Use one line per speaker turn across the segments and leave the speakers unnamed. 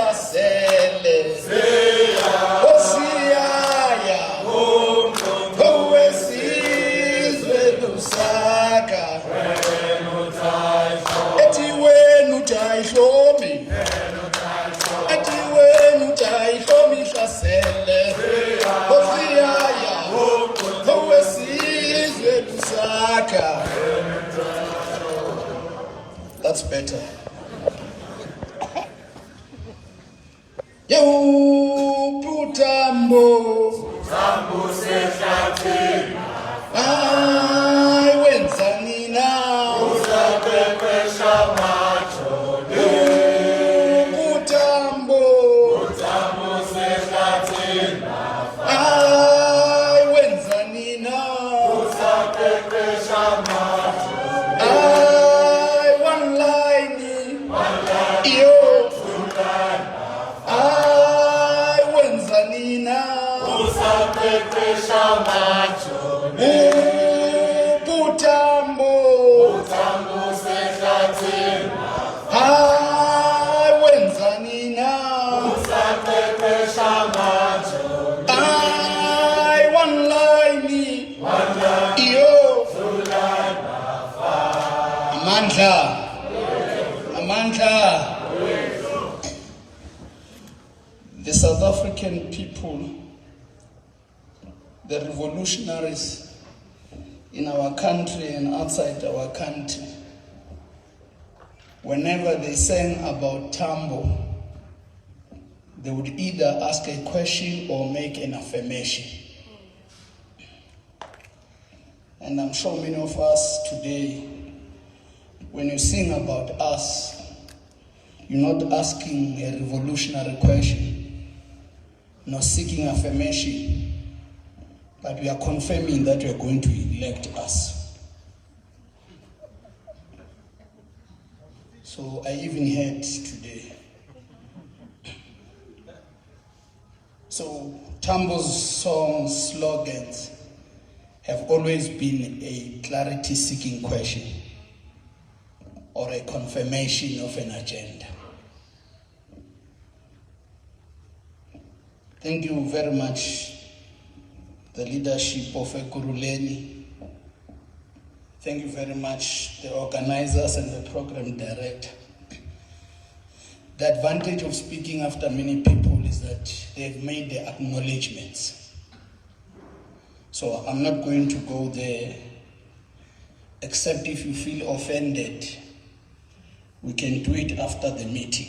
hlasele osiyaya owesizwe lusaka ethi wenu tayihlomi hlasele osiyaya owesizwe lusaka. That's better. Tambo sehlathini wenzani na uzapekwesha majoni Tambo sehlathini wenzani na uzapekwesha majoni one line yo Tambo sehlathini wenzani na uzapekwesha majoni one line iyo amandla. The South African people, the revolutionaries in our country and outside our country, whenever they sang about Tambo, they would either ask a question or make an affirmation. And I'm sure many of us today, when you sing about us, you're not asking a revolutionary question, not seeking affirmation, but we are confirming that we are going to elect us. So I even heard today. So Tambo's songs, slogans have always been a clarity-seeking question or a confirmation of an agenda. Thank you very much, the leadership of Ekurhuleni. Thank you very much, the organizers and the program director. The advantage of speaking after many people is that they've made the acknowledgements. So I'm not going to go there, except if you feel offended, we can do it after the meeting.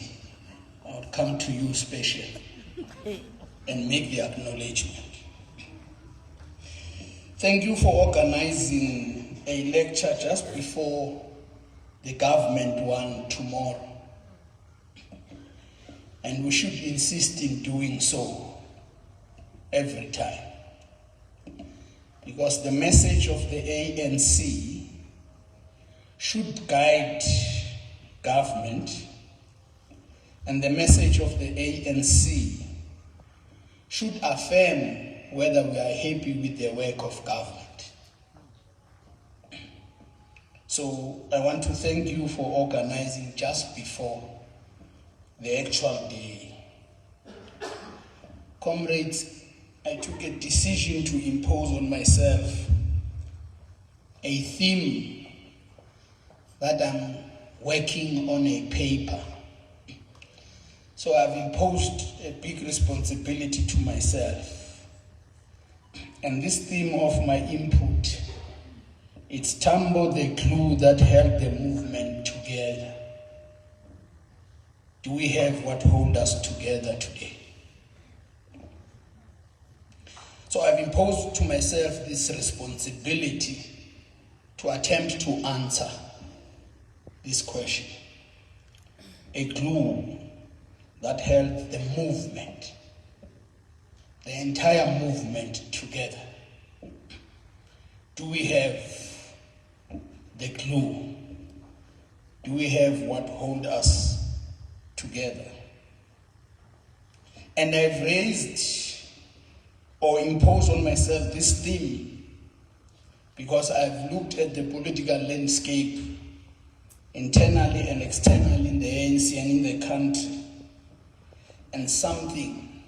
I'll come to you specially and make the acknowledgement. Thank you for organizing a lecture just before the government one tomorrow. And we should insist in doing so every time. Because the message of the ANC should guide government, and the message of the ANC should affirm whether we are happy with the work of government. So I want to thank you for organizing just before the actual day. Comrades, I took a decision to impose on myself a theme that I'm working on a paper. So I've imposed a big responsibility to myself. And this theme of my input, it's Tambo, the glue that held the movement together. Do we have what holds us together today? So I've imposed to myself this responsibility to attempt to answer this question. A glue that held the movement, the entire movement together. Do we have the glue? Do we have what holds us together? And I've raised or imposed on myself this theme because I've looked at the political landscape internally and externally in the ANC and in the country. and something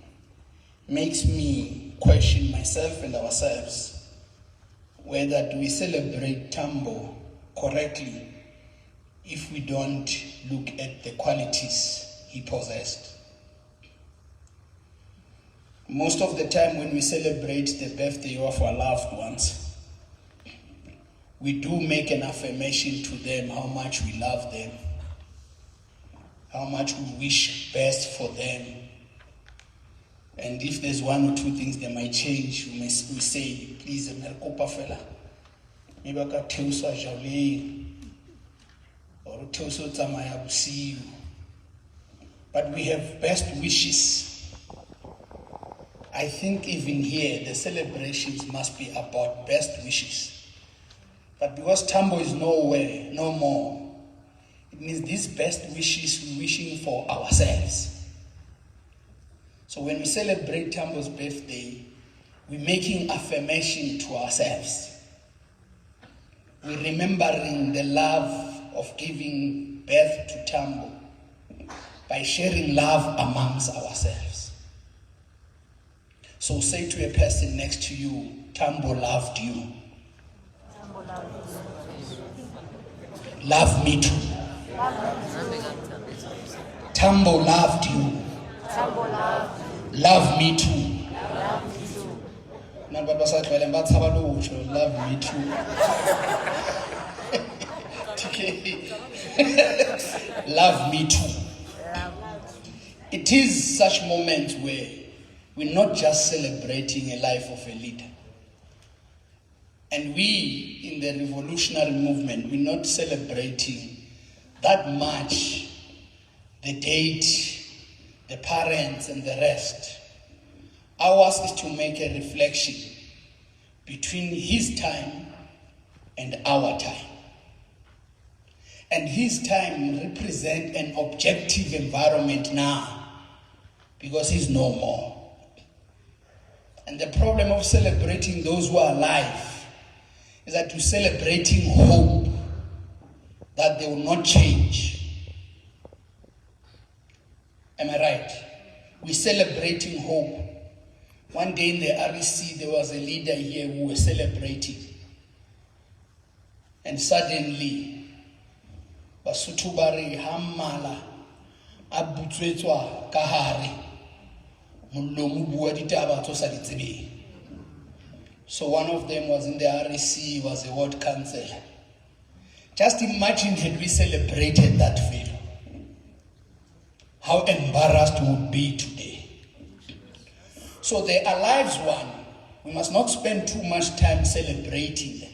makes me question myself and ourselves whether do we celebrate Tambo correctly if we don't look at the qualities he possessed. Most of the time when we celebrate the birthday of our loved ones, we do make an affirmation to them how much we love them, how much we wish best for them. And if there's one or two things that might change, we say, please, maybe I can tell you or tell you. But we have best wishes. I think even here, the celebrations must be about best wishes. But because Tambo is nowhere, no more, it means these best wishes we're wishing for ourselves. So when we celebrate Tambo's birthday, we're making affirmation to ourselves. We're remembering the love of giving birth to Tambo by sharing love amongst ourselves. So say to a person next to you, Tambo loved you.
Tambo loved you.
Love me too. Tambo loved you.
Tambo loved you.
Love me too.
Love me too.
Love me too. Love me too. It is such moments where we're not just celebrating a life of a leader. And we, in the revolutionary movement, we're not celebrating that much the date, the parents, and the rest. Ours is to make a reflection between his time and our time. And his time represents an objective environment now, because he's no more. And the problem of celebrating those who are alive is that we're celebrating hope that they will not change. Am I right? We're celebrating hope. One day in the REC, there was a leader here who was celebrating. And suddenly, Basotho ba re ha mmala a butswetswa ka hare mollo mo bua ditaba tso sa di tsebeng. So one of them was in the REC, was a ward councillor. Just imagine had we celebrated that fellow, how embarrassed we would be today. So the alive one, we must not spend too much time celebrating them.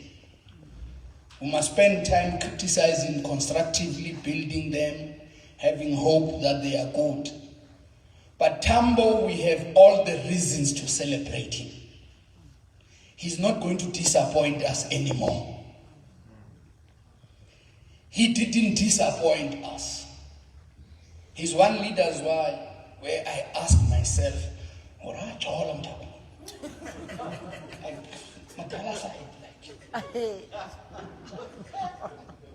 We must spend time criticizing, constructively building them, having hope that they are good. But Tambo, we have all the reasons to celebrate him. He's not going to disappoint us anymore. He didn't disappoint us. He's one leader's why, where I ask myself,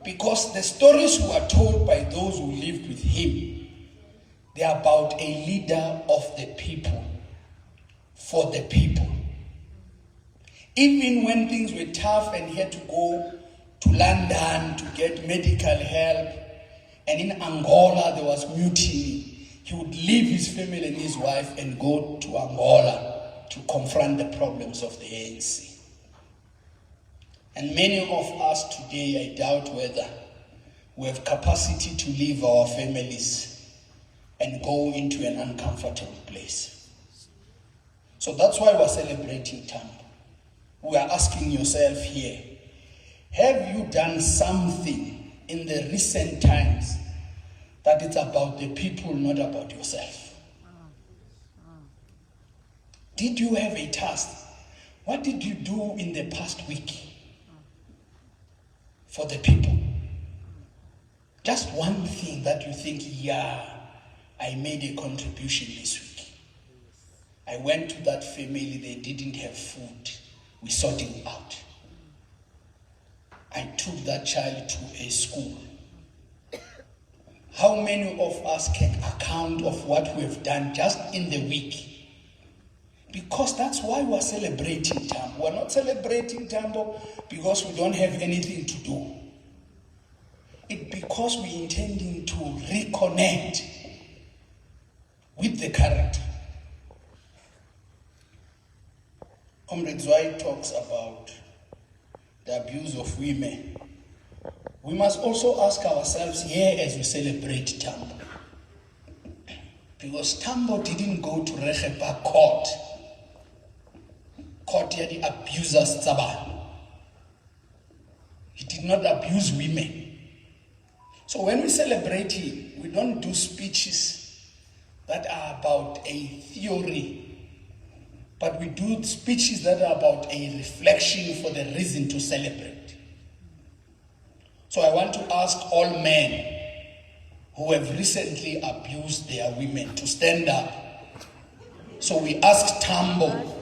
because the stories were told by those who lived with him, they are about a leader of the people, for the people. Even when things were tough and he had to go to London to get medical help, and in Angola there was mutiny, he would leave his family and his wife and go to Angola to confront the problems of the ANC. And many of us today, I doubt whether we have capacity to leave our families and go into an uncomfortable place. So that's why we're celebrating Tambo. We are asking yourself here, have you done something in the recent times that it's about the people, not about yourself? Did you have a task? What did you do in the past week for the people? Just one thing that you think, yeah, I made a contribution this week. I went to that family, they didn't have food. We sorted it out. I took that child to a school. How many of us can account of what we have done just in the week? Because that's why we're celebrating Tambo. We're not celebrating Tambo because we don't have anything to do. It's because we're intending to reconnect with the character. Comrade Zwai talks about the abuse of women. We must also ask ourselves here as we celebrate Tambo. Because Tambo didn't go to Regepa court ya the abusers Tsaba. He did not abuse women. So when we celebrate him, we don't do speeches that are about a theory, but we do speeches that are about a reflection for the reason to celebrate. So I want to ask all men who have recently abused their women to stand up. So we ask Tambo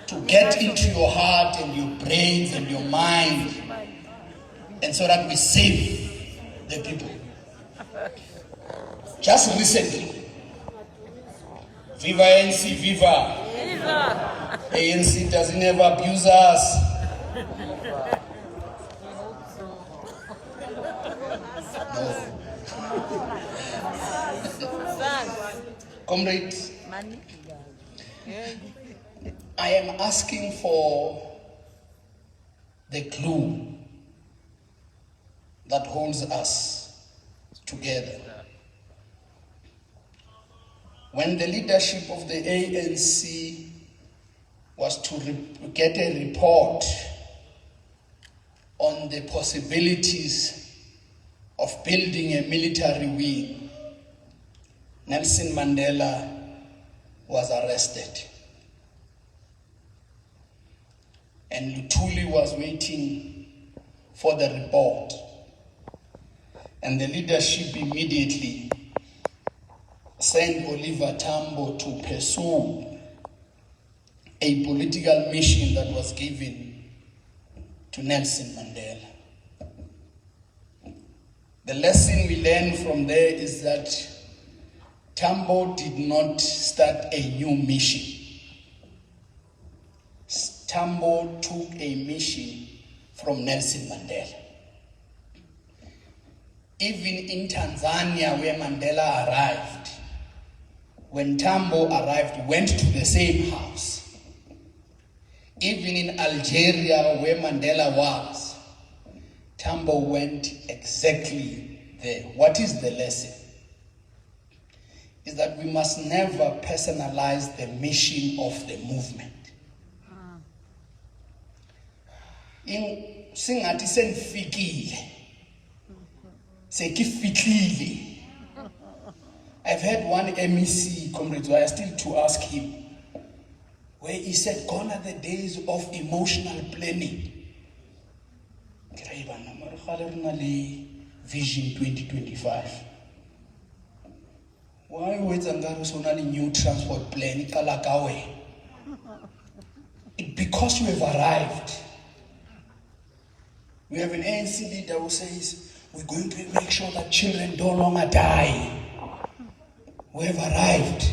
to get into your heart and your brains and your mind, and so that we save the people. Just recently, Viva ANC, Viva! Viva! ANC doesn't ever abuse us. Comrade, I am asking for the glue that holds us together. When the leadership of the ANC was to get a report on the possibilities of building a military wing, Nelson Mandela was arrested. And Lutuli was waiting for the report. And the leadership immediately sent Oliver Tambo to pursue a political mission that was given to Nelson Mandela. The lesson we learn from there is that Tambo did not start a new mission. Tambo took a mission from Nelson Mandela. Even in Tanzania, where Mandela arrived, when Tambo arrived, went to the same house. Even in Algeria, where Mandela was, Tambo went exactly there. What is the lesson? Is that we must never personalize the mission of the movement. Singathi sengifikile sekifihlile. I've had one MEC, Comrade Zwai, still to ask him, where he said, gone are the days of emotional planning. Vision 2025. Why wait until new transport plan? It's because you have arrived. We have an ANC leader who says, we're going to make sure that children no longer die. We have arrived.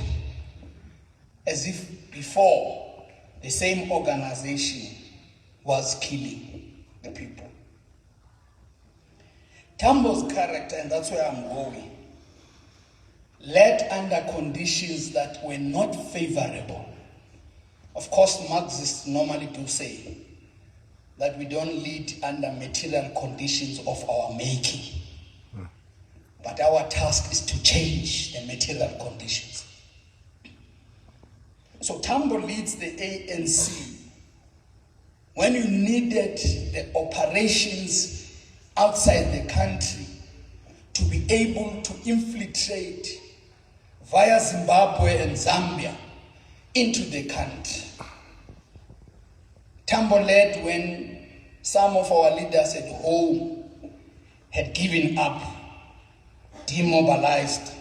As if before, the same organization was killing the people. Tambo's character, and that's where I'm going, led under conditions that were not favorable. Of course, Marxists normally do say that we don't lead under material conditions of our making. But our task is to change the material conditions. So Tambo leads the ANC when you needed the operations outside the country to be able to infiltrate via Zimbabwe and Zambia into the country. Tambo led when some of our leaders at home had given up, demobilized.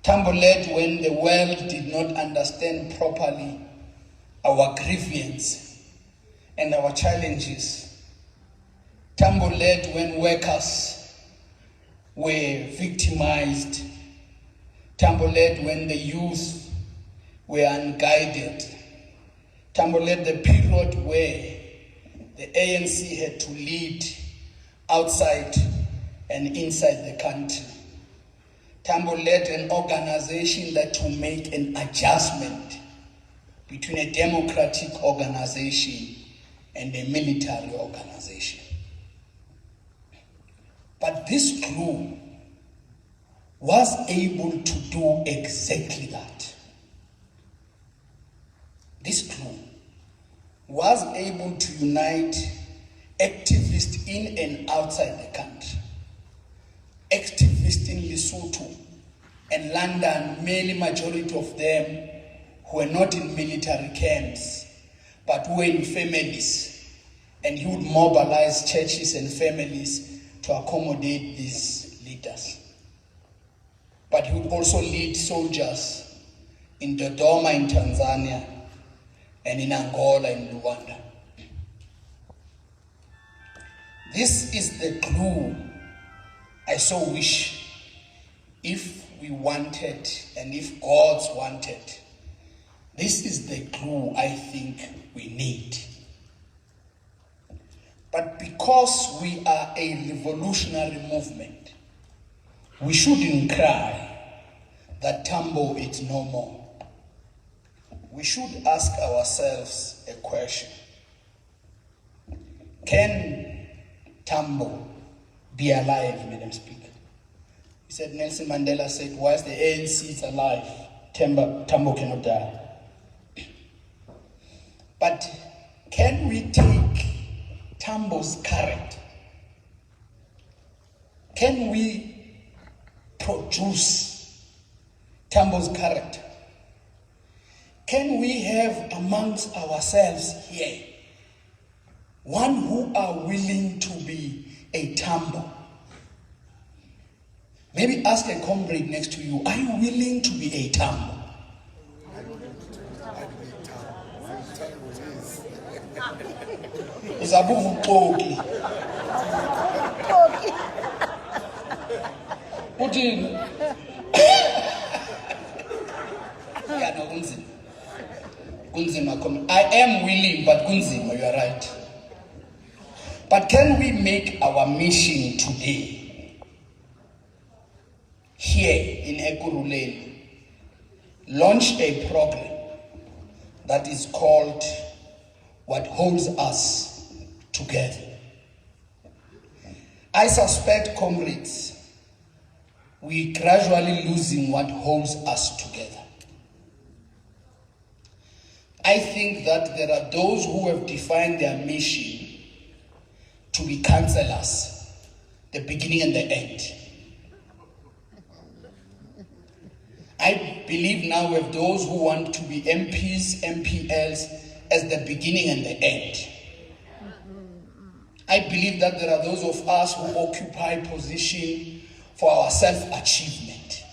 Tambo led when the world did not understand properly our grievance and our challenges. Tambo led when workers were victimized. Tambo led when the youth were unguided. Tambo led the period where the ANC had to lead outside and inside the country. Tambo led an organization that will make an adjustment between a democratic organization and a military organization. But this group was able to do exactly that. This group was able to unite activists in and outside the country. Activists in Lesotho and London, mainly majority of them who were not in military camps, but who were in families. And he would mobilize churches and families to accommodate these leaders. But he would also lead soldiers in Dodoma in Tanzania and in Angola and Rwanda. This is the glue I so wish, if we wanted and if God's wanted, this is the glue I think we need. But because we are a revolutionary movement, we shouldn't cry that Tambo is no more. We should ask ourselves a question. Can Tambo be alive, Madam Speaker? He said, Nelson Mandela said, whilst the ANC is alive, Tambo cannot die. But can we take Tambo's character? Can we produce Tambo's character? Can we have amongst ourselves here one who are willing to be a Tambo? Maybe ask a comrade next to you, are you willing to be a Tambo? Uzabuvuxoki. Uthini? Yeah, no, kunzima. Kunzima comrade. I am willing, but kunzima, you are right. But can we make our mission today, here in Ekurhuleni, launch a program that is called What Holds Us Together? I suspect, comrades, we gradually losing what holds us together. I think that there are those who have defined their mission to be counselors, the beginning and the end. I believe now we have those who want to be MPs, MPLs as the beginning and the end. I believe that there are those of us who occupy position for our self-achievement.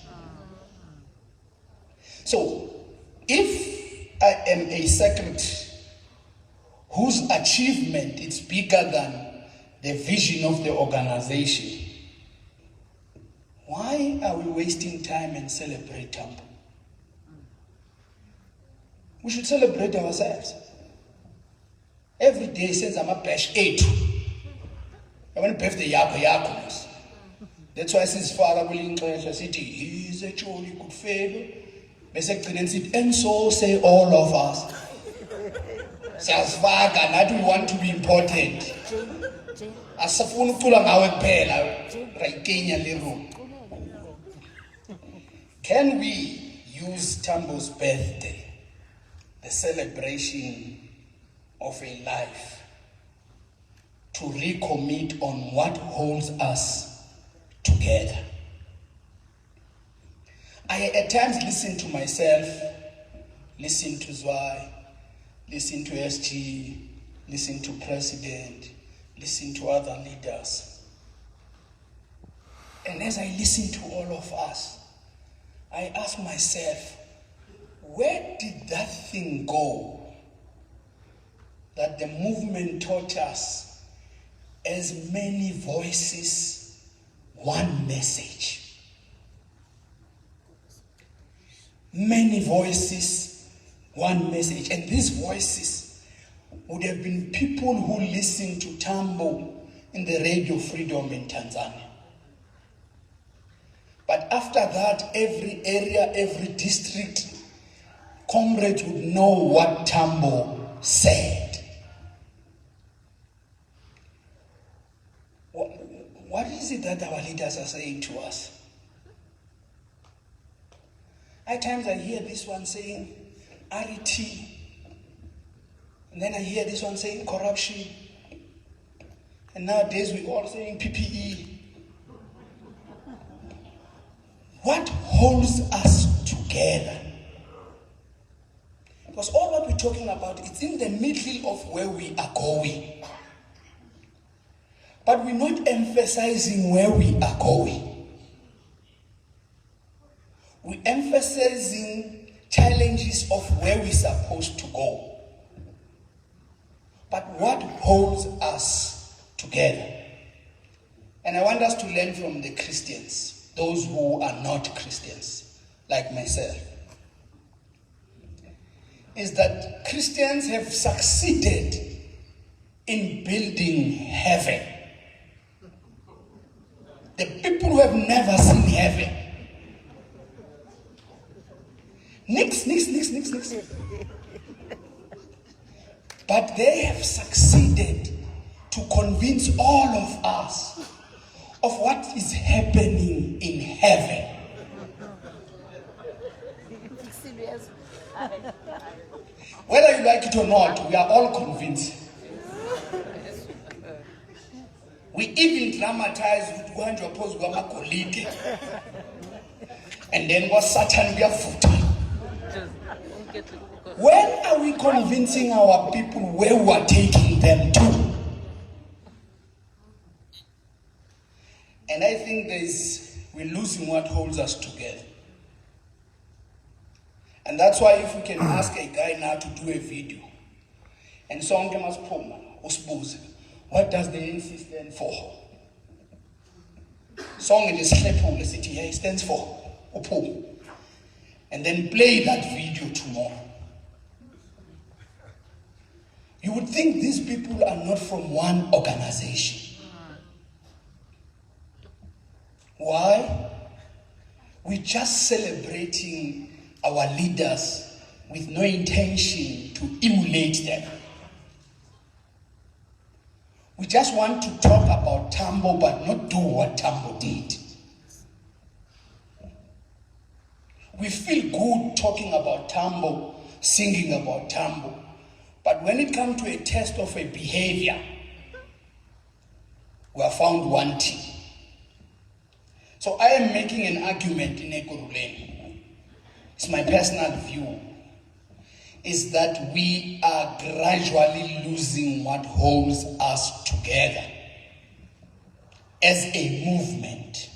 So, if I am a secretary whose achievement is bigger than the vision of the organization, why are we wasting time and celebrate Tambo? We should celebrate ourselves. Every day since I'm a bash 8. I want to birthday yako. That's why since Father willing to say he's a jolly good fellow. And so say all of us. Siyazifaka nathi we want to be important. Asafuna ukucula ngawe kuphela rayikinya le room. Can we use Tambo's birthday, the celebration of a life, to recommit on what holds us together? I at times listen to myself, listen to Zwei, listen to SG, listen to President, listen to other leaders. And as I listen to all of us, I ask myself, where did that thing go that the movement taught us as many voices, one message. Many voices, one message. And these voices would have been people who listened to Tambo in the Radio Freedom in Tanzania. But after that, every area, every district, comrades would know what Tambo said. What is it that our leaders are saying to us? At times I hear this one saying RET, and then I hear this one saying corruption, and nowadays we're all saying PPE. What holds us together? Because all what we're talking about, it's in the middle of where we are going. But we're not emphasizing where we are going. We're emphasizing challenges of where we're supposed to go. But what holds us together? And I want us to learn from the Christians, those who are not Christians, like myself, is that Christians have succeeded in building heaven. The people who have never seen heaven. Nix. But they have succeeded to convince all of us of what is happening in heaven. Whether you like it or not, we are all convinced. We even dramatize with going to oppose Gama colleague. And then what Satan we are foot. When are we convincing our people where we are taking them to? And I think we're losing what holds us together. And that's why if we can ask a guy now to do a video, and someone must puma, what does the ANC stand for? Song in the slepo, the city here stands for Upu. And then play that video tomorrow. You would think these people are not from one organization. Why? We're just celebrating our leaders with no intention to emulate them. We just want to talk about Tambo, but not do what Tambo did. We feel good talking about Tambo, singing about Tambo, but when it comes to a test of a behavior, we are found wanting. So I am making an argument in Ekurhuleni. It's my personal view, is that we are gradually losing what holds us together as a movement.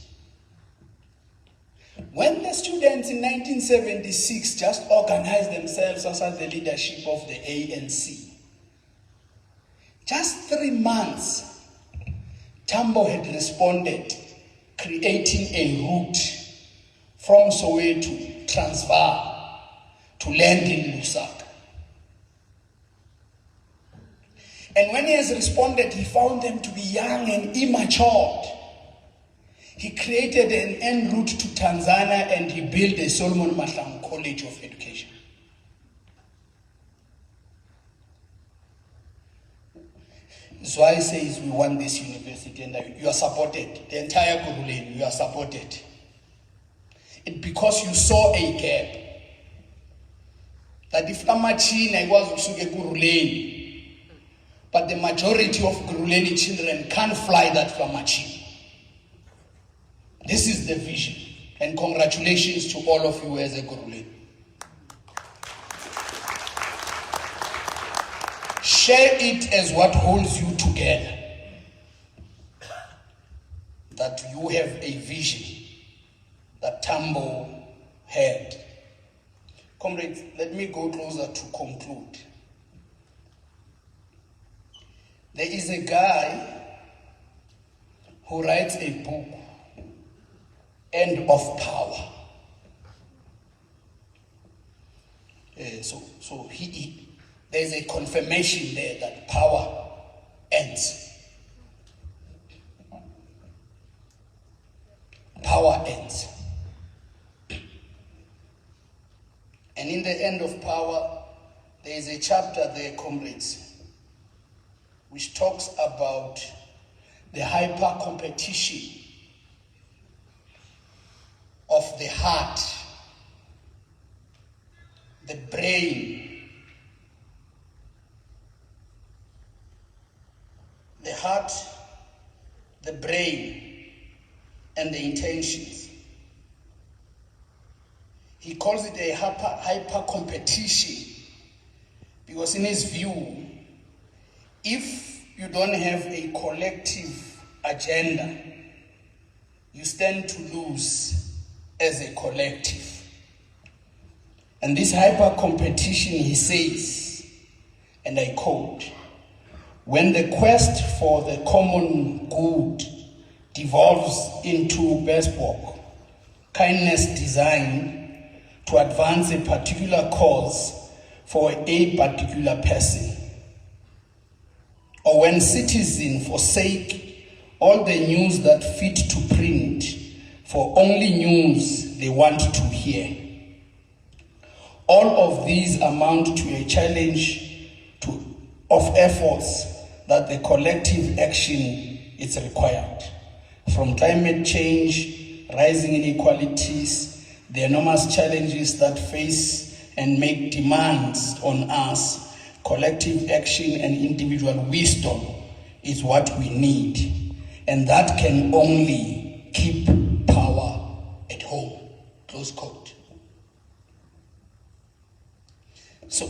When the students in 1976 just organized themselves as the leadership of the ANC, just 3 months, Tambo had responded, creating a route from Soweto, Transvaal, to land in Lusaka. And when he has responded, he found them to be young and immature. He created an en route to Tanzania and he built a Solomon Mahlangu College of Education. That's why he says we want this university and you are supported. The entire Ekurhuleni, you are supported. It's because you saw a gap. That if Amachina was Ekurhuleni, but the majority of Ekurhuleni children can't fly that Flamachina. This is the vision, and congratulations to all of you as Ekurhuleni. Share it as what holds you together. That you have a vision that Tambo had. Comrades, let me go closer to conclude. There is a guy who writes a book end of power. So there's a confirmation there that power ends. Power ends. And in the end of power, there is a chapter there, comrades, which talks about the hyper competition of the heart, the brain, the heart, the brain, and the intentions. He calls it a hyper competition because in his view, if you don't have a collective agenda, you stand to lose as a collective. And this hyper competition, he says, and I quote, when the quest for the common good devolves into bespoke, kindness design to advance a particular cause for a particular person, or when citizens forsake all the news that fit to print for only news they want to hear. All of these amount to a challenge of efforts that the collective action is required. From climate change, rising inequalities, the enormous challenges that face and make demands on us, collective action and individual wisdom is what we need. And that can only keep power at home. Close quote. So,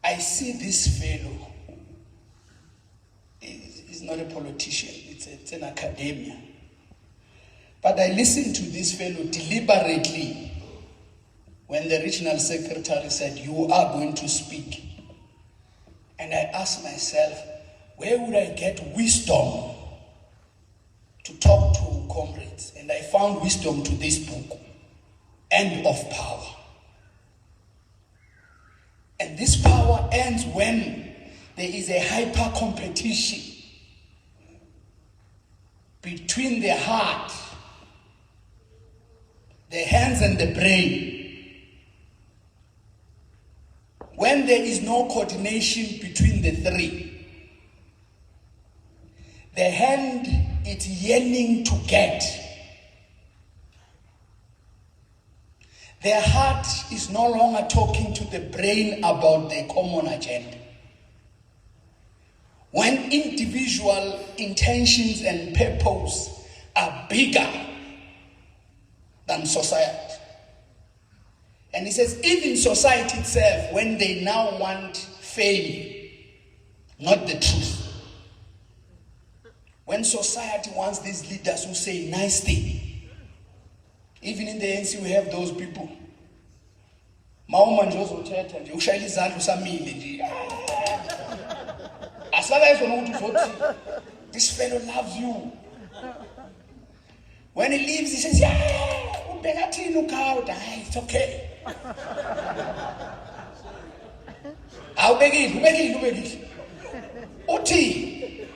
I see this fellow, he's not a politician, it's an academia. But I listened to this fellow deliberately when the regional secretary said, you are going to speak. And I asked myself, where would I get wisdom to talk to comrades? And I found wisdom to this book, End of Power. And this power ends when there is a hyper competition between the heart, the hands and the brain. When there is no coordination between the three. The hand is yearning to get. The heart is no longer talking to the brain about the common agenda. When individual intentions and purpose are bigger than society. And he says, even society itself, when they now want fame, not the truth. When society wants these leaders who say nice things, even in the ANC we have those people. Mauma njozo uthetha nje ushayela izandla usamile nje. Asala yizona ukuthi vote. This fellow loves you. When he leaves, he says, yeah, ubekathini uKhawe, it's okay. Ubekile. Uthi,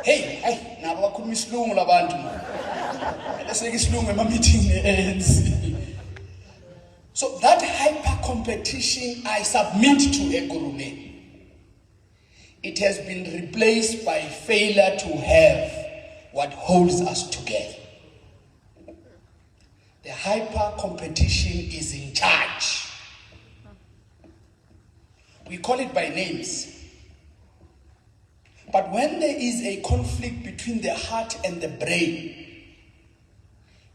hey, nabo bakhuluma isilungu labantu. Leseke isilungu ema-meeting ne-ANC. So that hyper competition, I submit to Ekurhuleni. It has been replaced by failure to have what holds us together. The hyper competition is in charge. We call it by names. But when there is a conflict between the heart and the brain,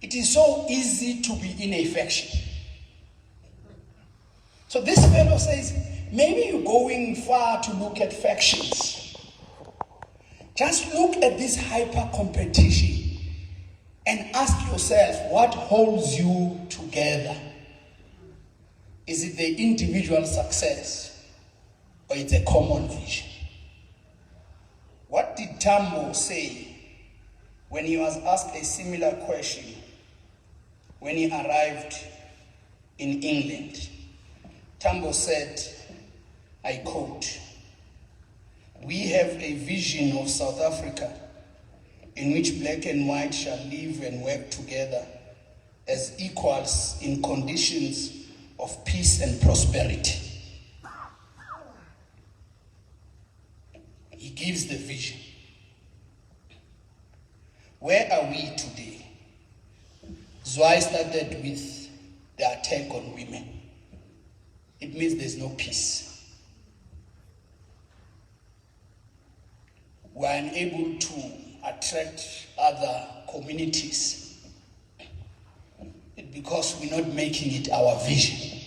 it is so easy to be ineffective. So this fellow says, maybe you're going far to look at factions. Just look at this hyper competition and ask yourself, what holds you together? Is it the individual success or it's a common vision? What did Tambo say when he was asked a similar question when he arrived in England. Tambo said, I quote, "We have a vision of South Africa in which black and white shall live and work together as equals in conditions of peace and prosperity." He gives the vision. Where are we today? So I started with the attack on women. It means there's no peace. We are unable to attract other communities. It's because we're not making it our vision.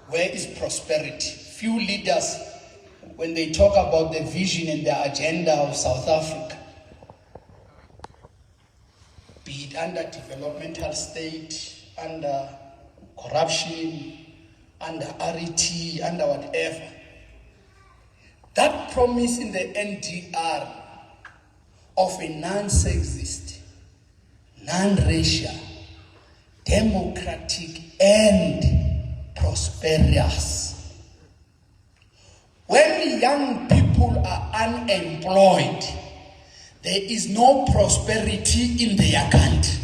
Where is prosperity? Few leaders, when they talk about the vision and the agenda of South Africa, be it under developmental state, under corruption, under RET, under whatever, that promise in the NDR of a non-sexist, non-racial, democratic, and prosperous. When young people are unemployed, there is no prosperity in their country.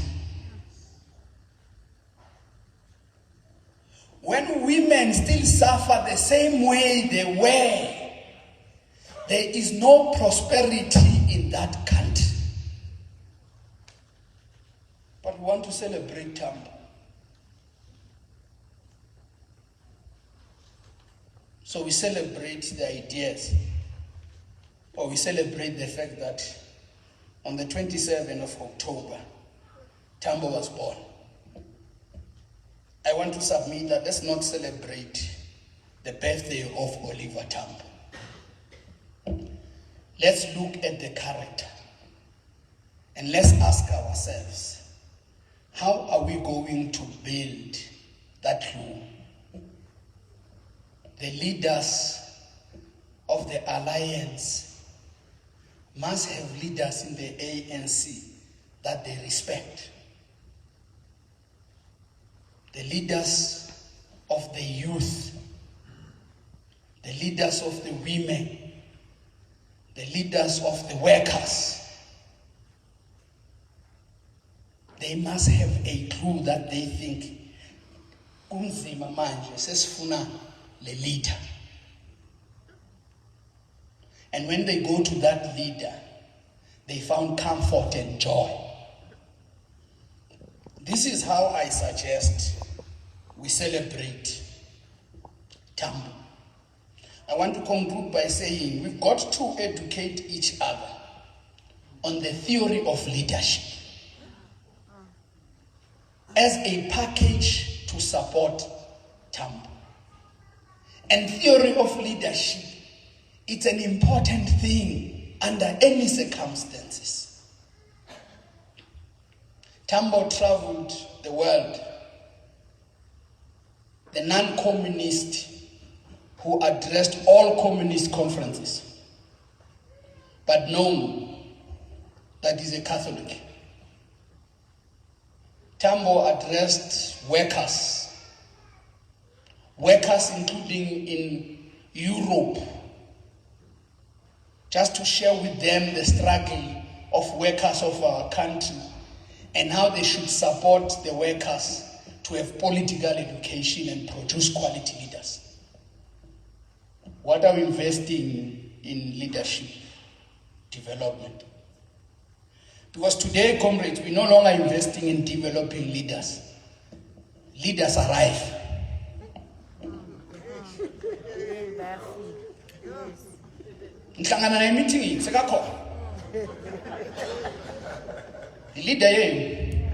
When women still suffer the same way they were, there is no prosperity in that country. But we want to celebrate Tambo. So we celebrate the ideas, or we celebrate the fact that on the 27th of October, Tambo was born. I want to submit that let's not celebrate the birthday of Oliver Tambo. Let's look at the character and let's ask ourselves, how are we going to build that law? The leaders of the alliance must have leaders in the ANC that they respect. The leaders of the youth, the leaders of the women, the leaders of the workers, they must have a clue that they think, kunzima manje sesifuna le leader. And when they go to that leader, they found comfort and joy. This is how I suggest we celebrate Tambo. I want to conclude by saying we've got to educate each other on the theory of leadership as a package to support Tambo. And theory of leadership, it's an important thing under any circumstances. Tambo traveled the world, the non-communist who addressed all communist conferences, but known that he's a Catholic. Tambo addressed workers including in Europe, just to share with them the struggle of workers of our country and how they should support the workers to have political education and produce quality leaders. What are we investing in leadership development? Because today, comrades, we're no longer investing in developing leaders. Leaders arrive. Nhlangana na meeting sekakhona. The leader yenu.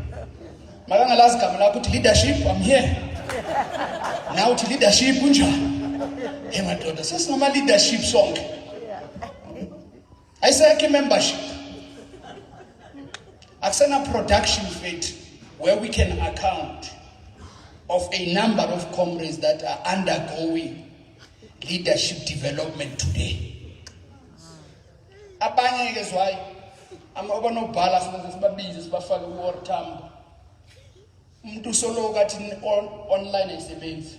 Makangalazi igama lakho uthi leadership, I'm here. Now uthi leadership unjani? Hey madoda, sesinama leadership sonke. Ayiseke membership. Akusena production fate where we can account of a number of comrades that are undergoing leadership development today. Abanye ke zwai abanobhala sibabize sibafake ku Tambo. Umuntu solo kathi online ayisebenzi.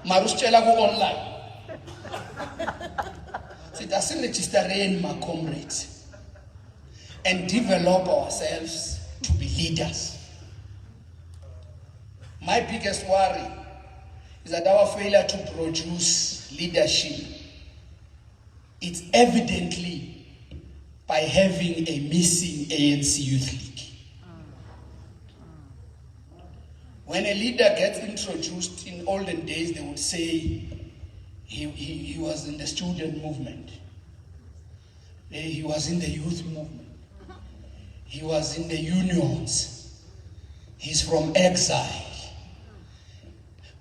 Mara usitshela ku online. Sithi asiregistereni my comrades and develop ourselves to be leaders. My biggest worry is that our failure to produce leadership, it's evidently by having a missing ANC Youth League. When a leader gets introduced, in olden days they would say he was in the student movement, he was in the youth movement, he was in the unions, he's from exile.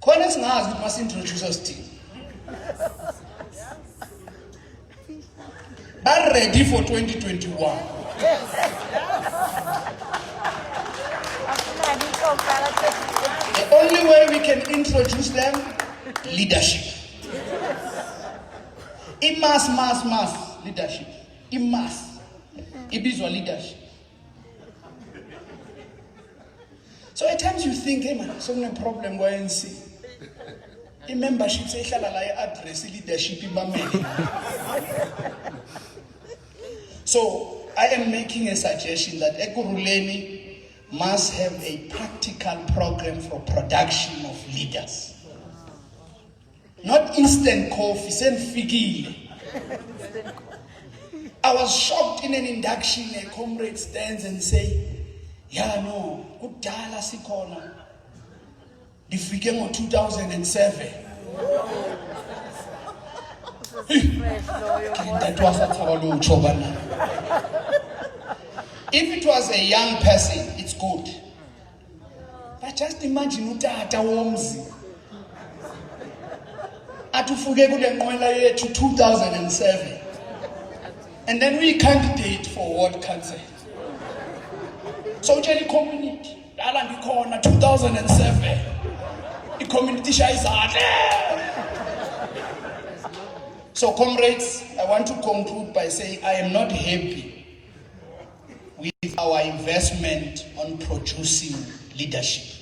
Khona singazi ukuthi must introduce us to. They're ready for 2021. The only way we can introduce them, leadership. Mass leadership. Mass. Ibizwa leadership. So at times you think, hey man, so no problem go and see. Membership say hlala la address leadership ibamele. So I am making a suggestion that Ekurhuleni must have a practical program for production of leaders. Not instant coffee, send figile. I was shocked in an induction, a comrade stands and say, yeah, no, kudala sikhona. Difike ngo 2007. If it was a young person, it's good. But just imagine utata womzi. Atufuke kule nqwela yethu 2007. And then we candidate for ward council. So tell the community, dala ndikhona 2007. The community shayizadle. So comrades, I want to conclude by saying I am not happy with our investment on producing leadership.